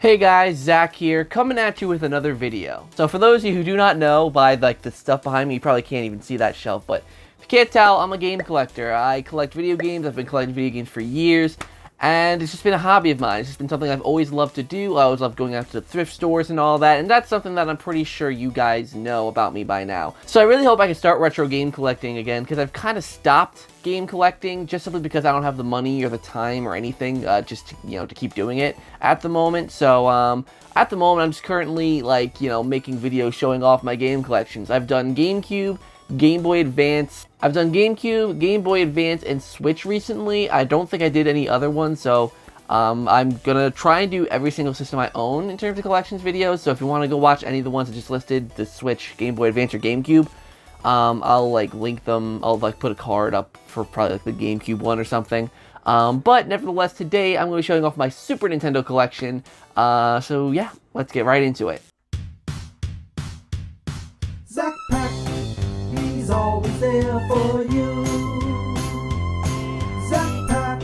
Hey guys, Zach here, coming at you with another video. So for those of you who do not know, by like the stuff behind me, you probably can't even see that shelf, but if you can't tell, I'm a game collector. I collect video games. I've been collecting video games for years, and it's just been a hobby of mine. It's just been something I've always loved to do. I always loved going out to the thrift stores and all that, and that's something that I'm pretty sure you guys know about me by now. So I really hope I can start retro game collecting again, because I've kind of stopped game collecting just simply because I don't have the money or the time or anything just to, to keep doing it at the moment. So at the moment I'm just currently making videos showing off my game collections. I've done GameCube, Game Boy Advance. I've done GameCube, Game Boy Advance, and Switch recently. I don't think I did any other ones, so I'm gonna try and do every single system I own in terms of collections videos. So if you want to go watch any of the ones I just listed, the Switch, Game Boy Advance, or GameCube, I'll link them. I'll put a card up for probably the GameCube one or something. But nevertheless, today I'm going to be showing off my Super Nintendo collection. So yeah, let's get right into it. ZakPak, he's always there for you. ZakPak,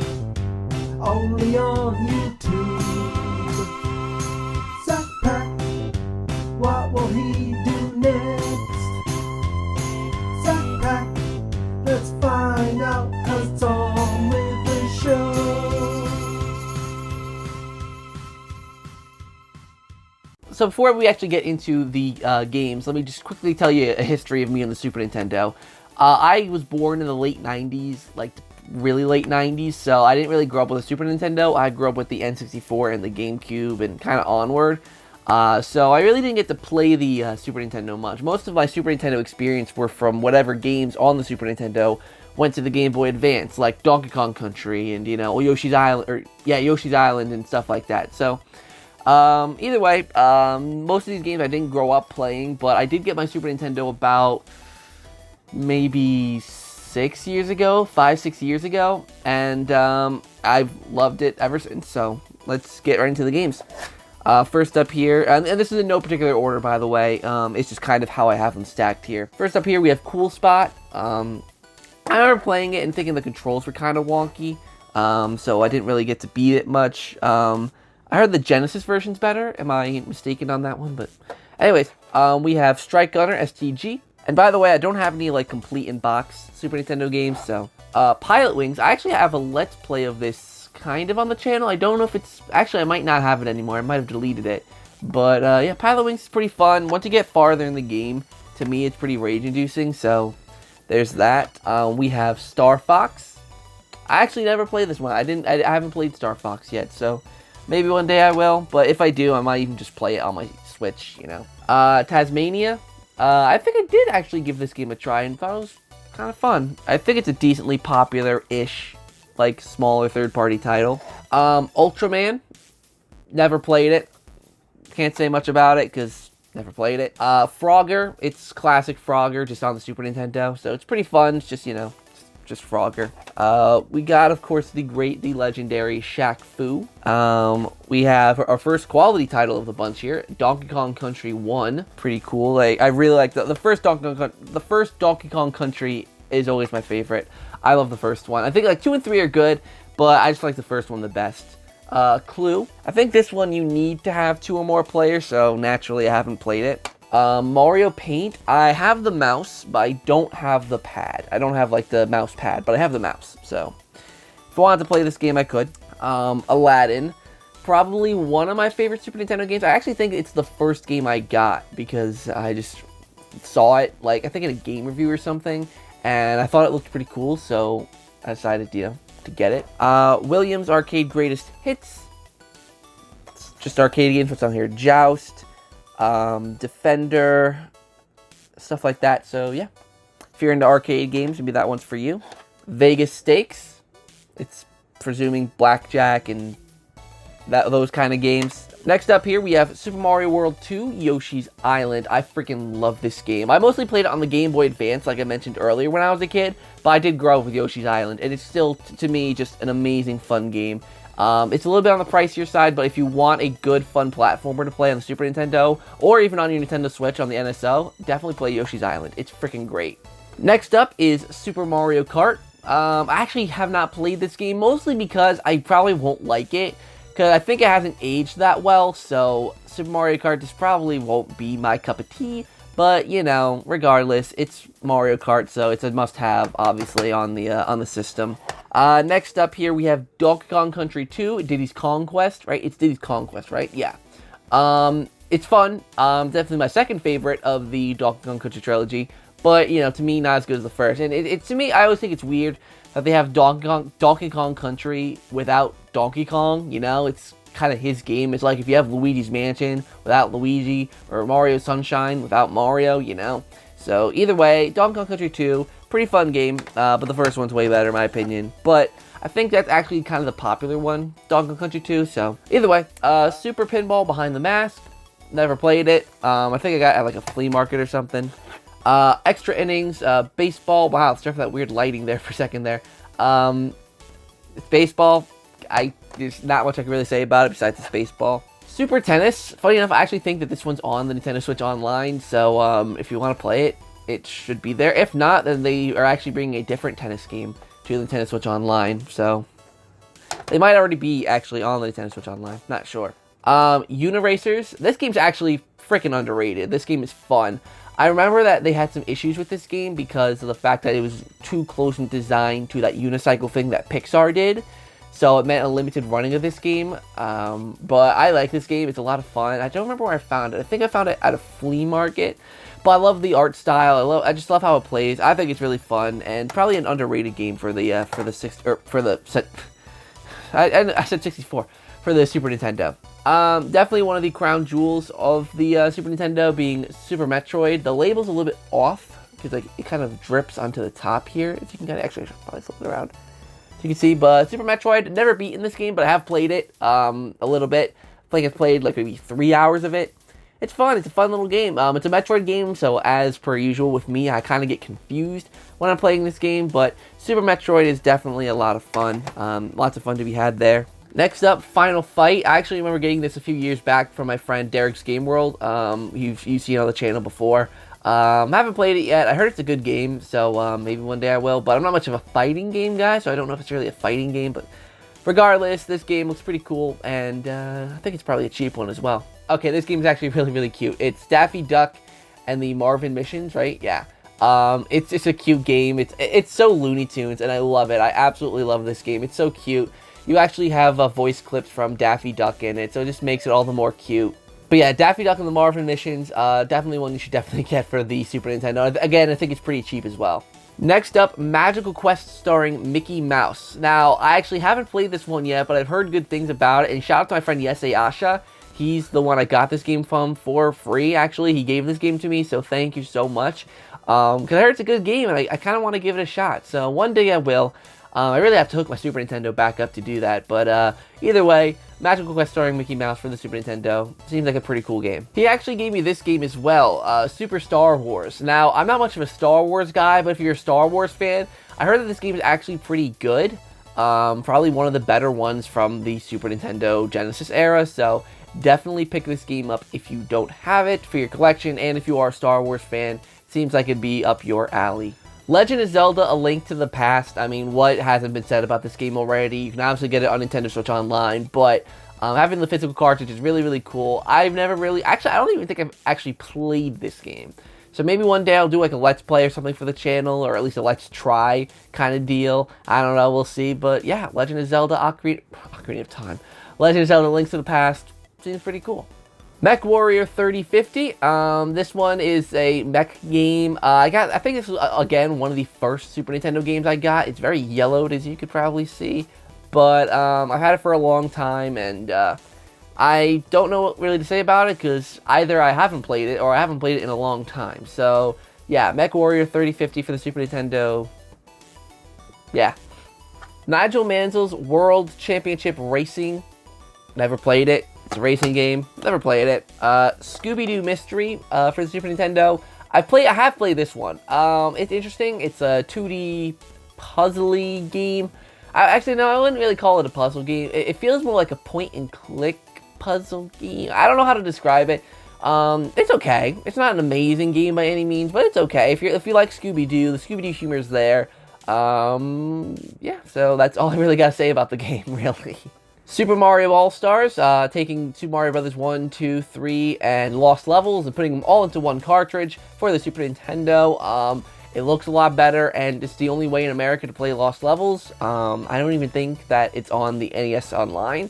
only on YouTube. ZakPak, what will he do next? ZakPak, let's find out, 'cause it's on with the show. So before we actually get into the games, let me just quickly tell you a history of me on the Super Nintendo. I was born in the late 90s, like really late 90s, so I didn't really grow up with a Super Nintendo. I grew up with the N64 and the GameCube and kind of onward. So I really didn't get to play the Super Nintendo much. Most of my Super Nintendo experience were from whatever games on the Super Nintendo went to the Game Boy Advance, like Donkey Kong Country and, Yoshi's Island, Yoshi's Island and stuff like that. So either way, most of these games I didn't grow up playing, but I did get my Super Nintendo about maybe 5, 6 years ago, and I've loved it ever since. So let's get right into the games. First up here, and this is in no particular order, by the way, it's just kind of how I have them stacked here. First up here, we have Cool Spot. I remember playing it and thinking the controls were kind of wonky, so I didn't really get to beat it much. I heard the Genesis version's better. Am I mistaken on that one? But anyways, we have Strike Gunner STG. And by the way, I don't have any complete in-box Super Nintendo games, so Pilot Wings. I actually have a Let's Play of this kind of on the channel. I don't know if it's... Actually, I might not have it anymore. I might have deleted it. But yeah, Pilot Wings is pretty fun. Once you get farther in the game, to me, it's pretty rage-inducing, so there's that. We have Star Fox. I actually never played this one. I haven't played Star Fox yet, so maybe one day I will. But if I do, I might even just play it on my Switch, Tasmania. I think I did actually give this game a try and thought it was kind of fun. I think it's a decently popular-ish, smaller third-party title. Ultraman. Never played it. Can't say much about it because never played it. Frogger. It's classic Frogger, just on the Super Nintendo. So it's pretty fun. It's just, just Frogger. We got, of course, the legendary Shaq Fu. We have our first quality title of the bunch here, Donkey Kong Country 1. Pretty cool. I really like the first Donkey Kong Country is always my favorite. I love the first one. I think 2 and 3 are good, but I just like the first one the best. Clue. I think this one you need to have 2 or more players, so naturally I haven't played it. Mario Paint. I have the mouse, but I don't have the pad. I don't have the mouse pad, but I have the mouse. So if I wanted to play this game, I could. Aladdin. Probably one of my favorite Super Nintendo games. I actually think it's the first game I got because I just saw it, I think in a game review or something, and I thought it looked pretty cool, so I decided, to get it. Williams Arcade Greatest Hits. It's just arcade games. What's on here? Joust. Defender, stuff like that. So yeah, if you're into arcade games, maybe that one's for you. Vegas Stakes. It's presuming blackjack and those kind of games. Next up here, we have Super Mario World 2, Yoshi's Island. I freaking love this game. I mostly played it on the Game Boy Advance, like I mentioned earlier when I was a kid, but I did grow up with Yoshi's Island, and it's still, to me, just an amazing, fun game. It's a little bit on the pricier side, but if you want a good, fun platformer to play on the Super Nintendo, or even on your Nintendo Switch on the NSO, definitely play Yoshi's Island. It's freaking great. Next up is Super Mario Kart. I actually have not played this game, mostly because I probably won't like it, because I think it hasn't aged that well, so Super Mario Kart just probably won't be my cup of tea. But, you know, regardless, it's Mario Kart, so it's a must-have, obviously, on the system. Next up here, we have Donkey Kong Country 2, Diddy's Conquest, right? It's Diddy's Conquest, right? Yeah. It's fun. Definitely my second favorite of the Donkey Kong Country trilogy. But, you know, to me, not as good as the first. And to me, I always think it's weird that they have Donkey Kong Country without Donkey Kong, you know? It's kind of his game. It's like if you have Luigi's Mansion without Luigi, or Mario Sunshine without Mario, you know? So, either way, Donkey Kong Country 2, pretty fun game, but the first one's way better in my opinion. But I think that's actually kind of the popular one, Donkey Kong Country 2, so either way. Super Pinball Behind the Mask, never played it. I think I got it at like a flea market or something. Extra Innings, Baseball, wow, sorry for that weird lighting there for a second there. It's baseball. There's not much I can really say about it besides it's baseball. Super Tennis, funny enough, I actually think that this one's on the Nintendo Switch Online, so if you want to play it, it should be there. If not, then they are actually bringing a different tennis game to the Nintendo Switch Online, so they might already be actually on the Nintendo Switch Online, not sure. Yuna Racers, this game's actually freaking underrated. This game is fun. I remember that they had some issues with this game because of the fact that it was too close in design to that unicycle thing that Pixar did. So it meant a limited running of this game, but I like this game. It's a lot of fun. I don't remember where I found it. I think I found it at a flea market, but I love the art style. I just love how it plays. I think it's really fun and probably an underrated game for the I said 64 for the Super Nintendo. Definitely one of the crown jewels of the Super Nintendo being Super Metroid. The label's a little bit off because like it kind of drips onto the top here. If you can kind of actually, I should probably flip it around. So you can see, but Super Metroid, never beaten this game, but I have played it a little bit. I think I've played like maybe 3 hours of it. It's fun. It's a fun little game. It's a Metroid game, so as per usual with me, I kind of get confused when I'm playing this game, but Super Metroid is definitely a lot of fun. Lots of fun to be had there. Next up, Final Fight. I actually remember getting this a few years back from my friend Derek's Game World. You've seen it on the channel before. I haven't played it yet. I heard it's a good game, so maybe one day I will. But I'm not much of a fighting game guy, so I don't know if it's really a fighting game. But regardless, this game looks pretty cool, and I think it's probably a cheap one as well. Okay, this game is actually really, really cute. It's Daffy Duck and the Marvin Missions, right? Yeah. It's just a cute game. It's so Looney Tunes, and I love it. I absolutely love this game. It's so cute. You actually have voice clips from Daffy Duck in it, so it just makes it all the more cute. But yeah, Daffy Duck and the Marvin Missions, definitely one you should definitely get for the Super Nintendo. Again, I think it's pretty cheap as well. Next up, Magical Quest starring Mickey Mouse. Now, I actually haven't played this one yet, but I've heard good things about it. And shout out to my friend Yesei Asha. He's the one I got this game from for free, actually. He gave this game to me, so thank you so much. Because I heard it's a good game, and I kind of want to give it a shot. So one day I will. I really have to hook my Super Nintendo back up to do that, but either way, Magical Quest starring Mickey Mouse for the Super Nintendo seems like a pretty cool game. He actually gave me this game as well, Super Star Wars. Now, I'm not much of a Star Wars guy, but if you're a Star Wars fan, I heard that this game is actually pretty good. Probably one of the better ones from the Super Nintendo Genesis era, so definitely pick this game up if you don't have it for your collection, and if you are a Star Wars fan, seems like it'd be up your alley. Legend of Zelda: A Link to the Past. I mean, what hasn't been said about this game already? You can obviously get it on Nintendo Switch Online, but having the physical cartridge is really, really cool. I've never really... Actually, I don't even think I've actually played this game. So maybe one day I'll do like a Let's Play or something for the channel, or at least a Let's Try kind of deal. I don't know, we'll see. But yeah, Legend of Zelda: Ocarina of Time. Legend of Zelda: Link to the Past seems pretty cool. Mech Warrior 3050. This one is a mech game. I think this was, again, one of the first Super Nintendo games I got. It's very yellowed, as you could probably see. But I've had it for a long time, and I don't know what really to say about it, because either I haven't played it, or I haven't played it in a long time. So, yeah, Mech Warrior 3050 for the Super Nintendo. Yeah. Nigel Mansell's World Championship Racing. Never played it. It's a racing game. Never played it. Scooby-Doo Mystery for the Super Nintendo. I have played this one. It's interesting. It's a 2D puzzly game. Actually, no, I wouldn't really call it a puzzle game. It feels more like a point-and-click puzzle game. I don't know how to describe it. It's okay. It's not an amazing game by any means, but it's okay. If you like Scooby-Doo, the Scooby-Doo humor is there. Yeah, so that's all I really got to say about the game, really. Super Mario All-Stars, taking Super Mario Brothers 1, 2, 3, and Lost Levels and putting them all into one cartridge for the Super Nintendo. It looks a lot better, and it's the only way in America to play Lost Levels. I don't even think that it's on the NES Online.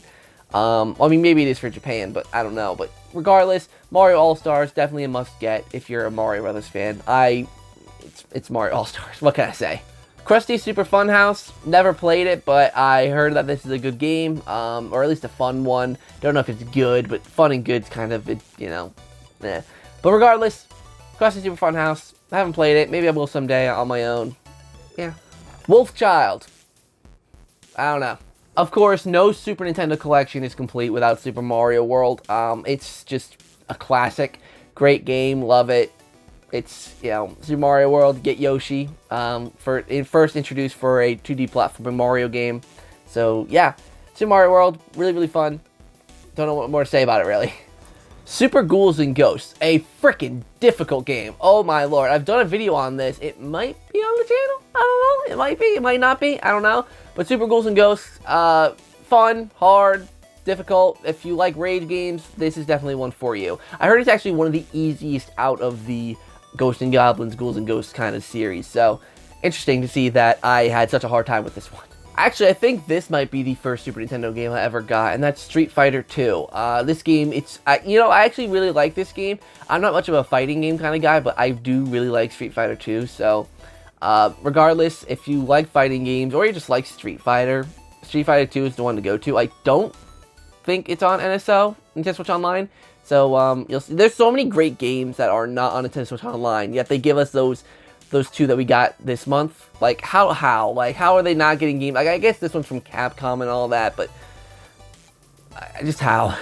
I mean, maybe it is for Japan, but I don't know. But regardless, Mario All-Stars, definitely a must-get if you're a Mario Brothers fan. It's Mario All-Stars. What can I say? Krusty Super Funhouse, never played it, but I heard that this is a good game, or at least a fun one. Don't know if it's good, but fun and good's kind of, you know, eh. But regardless, Krusty Super Funhouse, I haven't played it. Maybe I will someday on my own. Yeah. Wolfchild. I don't know. Of course, no Super Nintendo collection is complete without Super Mario World. It's just a classic. Great game, love it. It's, you know, Super Mario World, get Yoshi, first introduced for a 2D platforming Mario game. So, yeah, Super Mario World, really, really fun. Don't know what more to say about it, really. Super Ghouls and Ghosts, a freaking difficult game. Oh my lord, I've done a video on this. It might be on the channel, I don't know. It might be, it might not be, I don't know. But Super Ghouls and Ghosts, fun, hard, difficult. If you like rage games, this is definitely one for you. I heard it's actually one of the easiest out of the Ghosts and Goblins, Ghouls and Ghosts kind of series. So, interesting to see that I had such a hard time with this one. Actually, I think this might be the first Super Nintendo game I ever got, and that's Street Fighter 2. This game, you know, I actually really like this game. I'm not much of a fighting game kind of guy, but I do really like Street Fighter 2. So, regardless, if you like fighting games, or you just like Street Fighter 2 is the one to go to. I don't think it's on NSO, Nintendo Switch Online. So, you'll see, there's so many great games that are not on Nintendo Switch Online, yet they give us those two that we got this month. Like, how are they not getting games? Like, I guess this one's from Capcom and all that, but just how?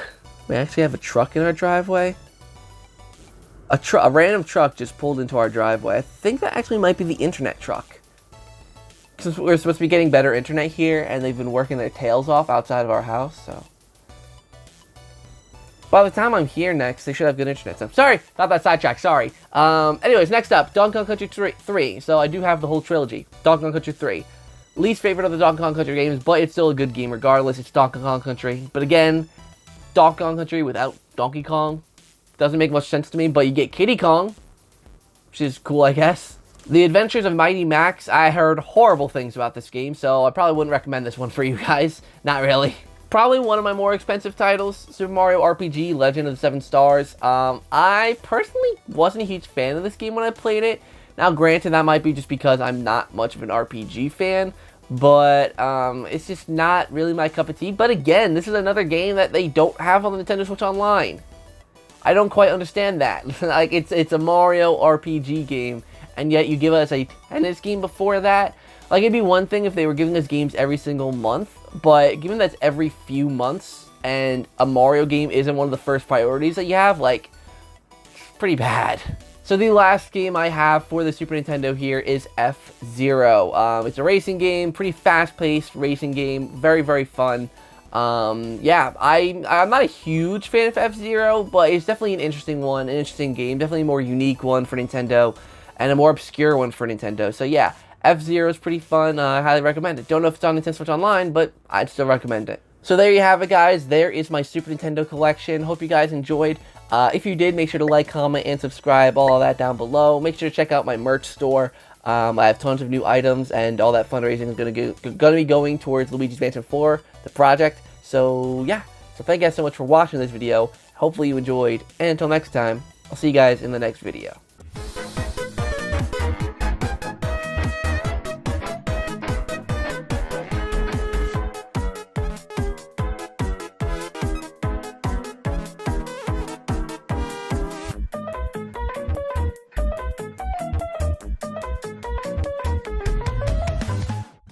We actually have a truck in our driveway? A random truck just pulled into our driveway. I think that actually might be the internet truck. Because we're supposed to be getting better internet here, and they've been working their tails off outside of our house, so. By the time I'm here next, they should have good internet. So, sorry about that sidetrack, sorry. Anyways, next up, Donkey Kong Country 3. So, I do have the whole trilogy. Donkey Kong Country 3. Least favorite of the Donkey Kong Country games, but it's still a good game regardless. It's Donkey Kong Country. But again, Donkey Kong Country without Donkey Kong doesn't make much sense to me, but you get Kiddy Kong, which is cool, I guess. The Adventures of Mighty Max, I heard horrible things about this game, so I probably wouldn't recommend this one for you guys. Not really. Probably one of my more expensive titles, Super Mario RPG, Legend of the Seven Stars. I personally wasn't a huge fan of this game when I played it. Now, granted, that might be just because I'm not much of an RPG fan, but it's just not really my cup of tea. But again, this is another game that they don't have on the Nintendo Switch Online. I don't quite understand that. Like, it's a Mario RPG game, and yet you give us a tennis game before that. Like, it'd be one thing if they were giving us games every single month, but given that's every few months, and a Mario game isn't one of the first priorities that you have, like, it's pretty bad. So the last game I have for the Super Nintendo here is F-Zero. It's a racing game, pretty fast-paced racing game, very, very fun. Yeah, I'm not a huge fan of F-Zero, but it's definitely an interesting one, an interesting game, definitely a more unique one for Nintendo, and a more obscure one for Nintendo. So yeah, F-Zero is pretty fun. I highly recommend it. Don't know if it's on Nintendo Switch Online, but I'd still recommend it. So there you have it, guys. There is my Super Nintendo collection. Hope you guys enjoyed. If you did, make sure to like, comment, and subscribe. All of that down below. Make sure to check out my merch store. I have tons of new items, and all that fundraising is going to be going towards Luigi's Mansion 4, the project. So yeah. So thank you guys so much for watching this video. Hopefully you enjoyed. And until next time, I'll see you guys in the next video.